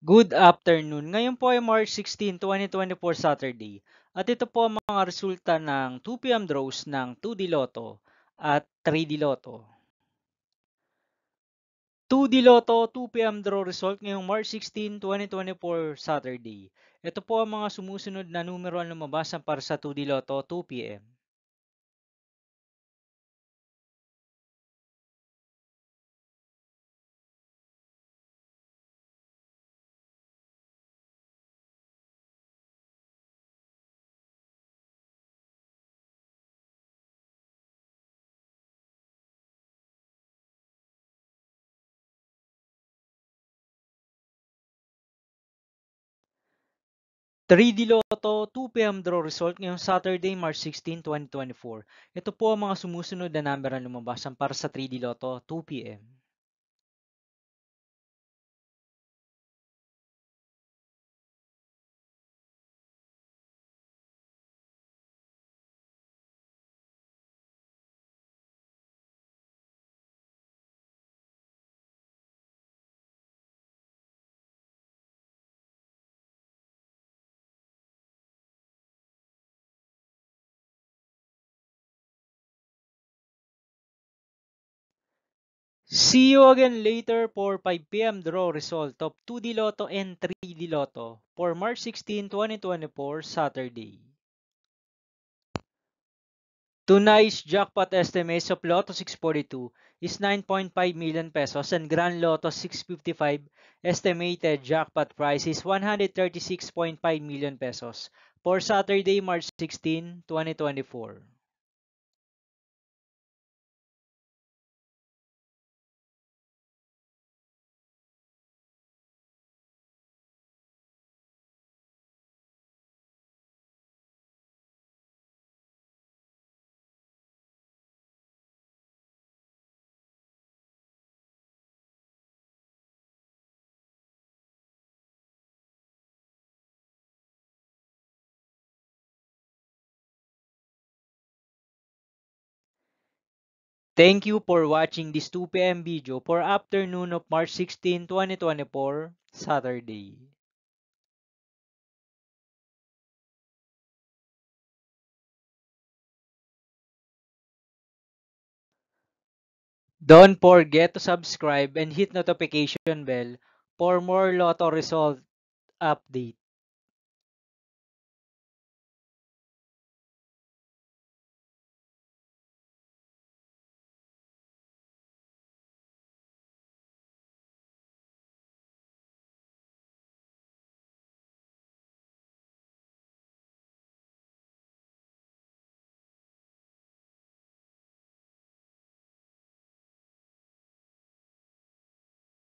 Good afternoon. Ngayon po ay March 16, 2024 Saturday. At ito po ang mga resulta ng 2 p.m. draws ng 2D Lotto at 3D Lotto. 2D Lotto 2 p.m. draw result ngayong March 16, 2024 Saturday. Ito po ang mga sumusunod na numero ang lumabas para sa 2D Lotto 2 p.m. 3D Lotto 2 p.m. draw result ngayong Saturday, March 16, 2024. Ito po ang mga sumusunod na number ang lumabas para sa 3D Lotto 2 p.m. 'See you again later for 5 p.m. draw result of 2D Lotto and 3D Lotto for March 16, 2024 Saturday. Tonight's jackpot estimates of Lotto 642 is 9.5 million pesos and Grand Lotto 655 estimated jackpot price is 136.5 million pesos for Saturday, March 16, 2024. Thank you for watching this 2 p.m. video for afternoon of March 16, 2024, Saturday. Don't forget to subscribe and hit notification bell for more Lotto result update.